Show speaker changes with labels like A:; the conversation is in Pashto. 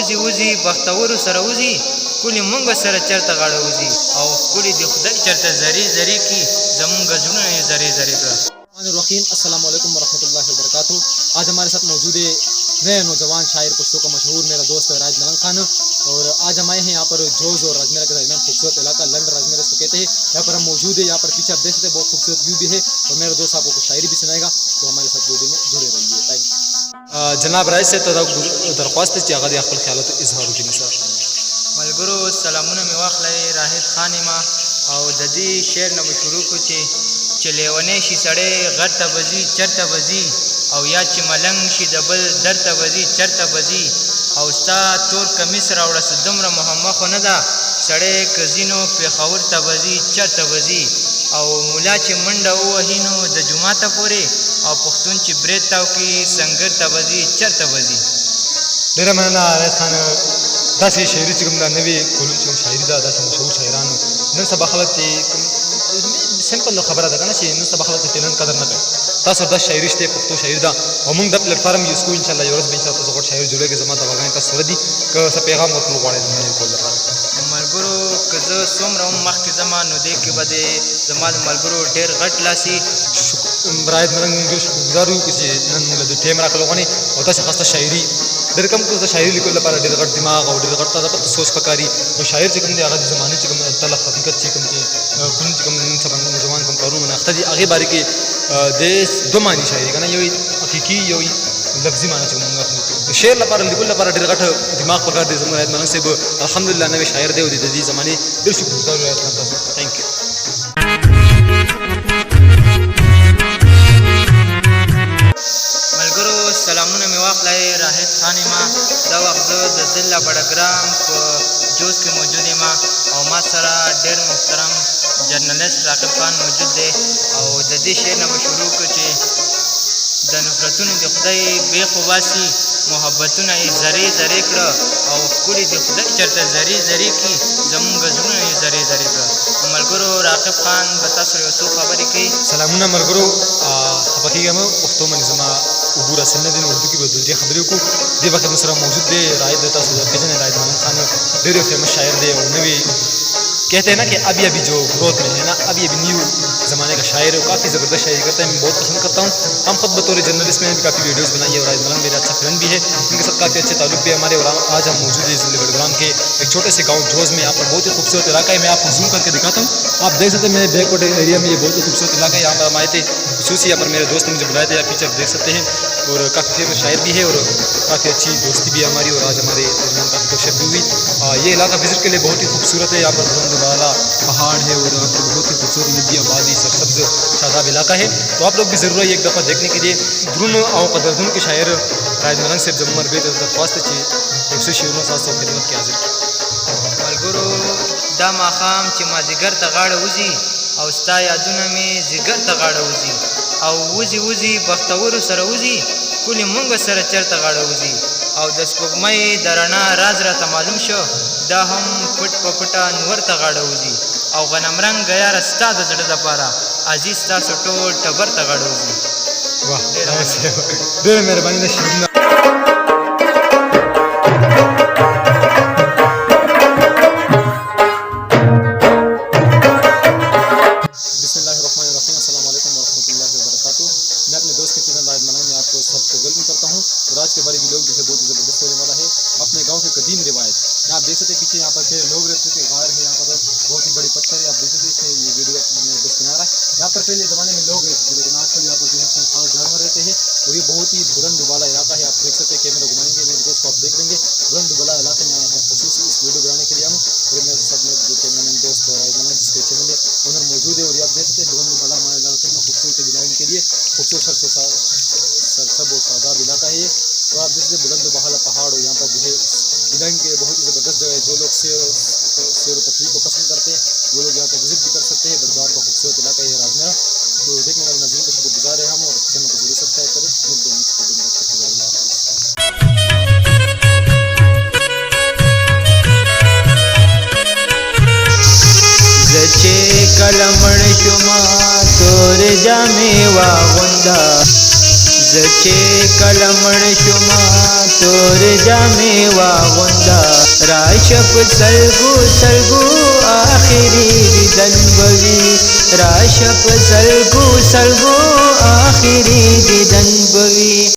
A: وزي وزي بختورو سره وزي کلی مونږ سره چرته غاړه وزي او کلی د خدای چرته زری زری کی زمونږ زړونه یې زری زری کړه.
B: الرحیم السلام علیکم ورحمۃ اللہ وبرکاتہ. آج ہمارے ساتھ موجود ہے نئے نوجوان شاعر پشتو کا مشہور میرا دوست راج ملنگ خان, اور آج ہم آئے ہیں یہاں پر جوز اور راجمیرا کے درمیان خوبصورت علاقہ لنڈ راجمیرا اس کو کہتے ہیں. یہاں پر ہم موجود ہیں, یہاں پر پیچھے آپ دیکھ سکتے ہیں بہت خوبصورت ویو بھی ہے, اور میرا دوست آپ کو کچھ شاعری بھی سنائے گا, تو ہمارے ساتھ ویڈیو میں جڑے رہیے. تھینک یو. جناب رائج سے درخواست ہے کہ هغه د خپل خیالات اظهار وکړي. مثلا
A: ملګرو سلامونه مې واخلئ, راحت خان یم او د دې شعر نه به شروع کړو چې لیونی شي سړی غر ته به ځي چرته به ځي, او یا چې ملنګ شي د بل در ته به ځي چرته به ځي, او ستا تور کمیس راوړه څه دومره مهمه خو نه ده سړی که ځي نو پېښور ته به ځي چرته به ځي, او ملا چې منډه ووهي نو د جوماته پورې, او پښتون چې برید تاو کړي سنګر ته به ځي چرته به ځي.
B: ډېره مننه راج خان. داسې شاعري چې کوم دا نوې کولم چې کوم شاعري ده, داسې مشهور شاعرانو نن سبا خلک چې سمپل خبره ده که نه چې نن سبا خلک د ټیلنټ قدر نه کوي. تاسو دا شاعري شته, پښتو شاعري ده, او موږ دا پلیټفارم یوز کوو انشاءالله. یو ورځ به انشاءالله تاسو غوټ شاعر جوړېږئ. زما دعاګانې تاسو سره دي, که څه پیغام ورکړل غواړئ د مننې کولو لپاره.
A: ملګرو که زه څومره هم مخکې ځم نو دې کې به د زما د ملګرو ډېر غټ لاسي
B: راحت ملنګ موږ ډېر شکرګزار یو چې نن موږ له دې ټایم راکړل غواړي, او داسې خاصه شاعري ډېر کم کو د شاعري لیکلو لپاره ډېر غټ دماغ او ډېر غټ تازه سوچ پکاري. نو شاعر چې کوم دی هغه د زمانې چې کوم تلخ حقیقت چې کوم چې کوم چې کوم نن سبا نوجوان کوم کارونه مناخته دي هغې باره کې د دو معنی شاعري که نه, یو حقیقي یو لفظي معنی چې موږ اخلو. د شعر لپاره لیکلو لپاره ډېر غټ دماغ پکار دی. زموږ راحت ملنګ صاحب الحمدلله نوی شاعر دی او د دې زمانې ډېر شکرګزار راحت خان تاسو. تھینک یو.
A: ملګرو سلامونه مې واخلئ, راحت خان یم. دا وخت زه د ضلع بډګرام په جوز کې موجود یم, او ما سره ډېر محترم جرنالست راقب خان موجود دی, او د دې شعر نه به شروع کړو چې د نفرتونو د خدای بیخ وباسي, محبتونه یې زرې زرې کړه, او ښکلي د خدای چېرته زرې زرې کړي زمونږ زړونه یې زرې زرې کړه. ملګرو راقب خان به تاسو سره یو څو خبرې کوي.
B: سلامونه ملګرو, خفه کېږئ مه, پښتو باندې زما عبور اصل نه دی, نو اردو کې به دوه درې خبرې وکړو. دې وخت سره موجود دی راحت, تاسو پېژنئ راحت ملنګ خان ډېر یو فیمس شاعر دی, او نوی कहते हैं ना कि अभी अभी जो ग्रोथ में है ना, अभी अभी न्यू ज़माने का शायर है, काफ़ी ज़बरदस्त शायरी करता है, मैं बहुत पसंद करता हूँ. हम खुद बतौर जर्नलिस्ट में भी काफ़ी वीडियोस बनाई है, और राज मलंग मेरा अच्छा फ्रेंड भी है, उनके साथ काफ़ी अच्छे ताल्लुक भी है हमारे. और आज हम मौजूद हैं ज़िले बडग्राम के एक छोटे से गाँव जोज़ में. यहाँ पर बहुत ही खूबसूरत इलाका है, मैं आपको जूम करके दिखाता हूँ. आप देख सकते हैं मेरे बैकवर्ड एरिया में ये बहुत ही खूबसूरत इलाका है. यहाँ पर हम आए थे खसूसी, यहाँ पर मेरे दोस्त ने मुझे बुलाए थे, आप पीछे देख सकते हैं, और काफ़ी फेमस शायर भी है, और काफ़ी अच्छी दोस्ती भी है हमारी, और आज हमारे दरमियान काफ़ी गपशप भी हुई. ये इलाका विजिट के लिए बहुत ही खूबसूरत है. यहाँ पर बुलंद वाला पहाड़ है, और यहाँ पर बहुत ही खूबसूरत नदी आबादी सरसब्ज शादाब इलाका है. तो आप लोग भी ज़रूर आइए एक दफ़ा देखने के लिए. द्रुन और कदरदुन के शायर राज मलंग साहब जब मर गए तो दरख्वास्त थी 100 शेरों साथ सौ खिदमत की हाजिर.
A: ملګرو دا ماښام چې مازدیګر ته غاړه وځي, او ستا یادونه مې ځیګر ته غاړه وځي, او وځي وځي بختورو سره وځي کلي مونږ سره چرته غاړه وځي, او د سپوږمۍ د رڼا راز راته معلوم شو دا هم پټ په پټه نور ته غاړه وځي, او غنمرنګه یاره ستا د زړه دپاره عزیز ستاسو ټول ټبر ته غاړه وځي.
B: واه ډېره مهرباني ده شیرینه. मैं अपने दोस्त के चैनल राज मलंग में आपको सबको वेलकम करता हूँ. और आज के बारे व्लॉग जो है बहुत ही ज़बरदस्त होने वाला है. अपने गांव की कदीम रिवायत आप देख सकते हैं, पीछे यहाँ पर पहले लोग रहते थे, गार है, यहाँ पर बहुत ही बड़ी पत्थर है, आप देख सकते हैं. ये वीडियो मेरा दोस्त बना रहा है. यहाँ पर पहले ज़माने में लोग रहते थे, लेकिन आजकल यहाँ पर जो है खास जानवर रहते हैं, और ये बहुत ही बुलंद वाला इलाका है. आप देख सकते हैं, कैमरा घुमाएंगे मेरे दोस्त को आप देख लेंगे. बुलंद वाला इलाके में आए हैं खसूसी इस वीडियो बनाने के लिए हम, और मेरे साथ में जो कैमरामैन दोस्त राज मलंग जिसके चैनल है ओनर मौजूद है. और ये आप देख सकते हैं बुलंद वाला हमारा इलाका कितना खूबसूरत बिलाइन के लिए खूबसूरत सरसब और शादाब इलाका है ये. तो आप जैसे बुलंद बहाला पहाड़, और यहाँ पर जो है बिलाइन के बहुत ही ज़बरदस्त जगह है. जो लोग सैर व तफरीह को पसंद करते हैं वो लोग यहाँ पर विजिट भी कर सकते हैं. बडगाम का खूबसूरत इलाका है राजमेरा. तो देखने वाले नाज़रीन को शुक्रगुजार है हम, और चैनल को जरूर सब्सक्राइब करें. मिलते हैं नेक्स्ट वीडियो में, तब तक के लिए अल्लाह हाफ़िज़.
A: زچې کله مړ شوما تور جامې واغونده, زچې کله مړ شوما تور جامې واغونده, راشه په سلګو سلګو آخري دیدن بوي راشه په سلګو سلګو آخري دیدن بوي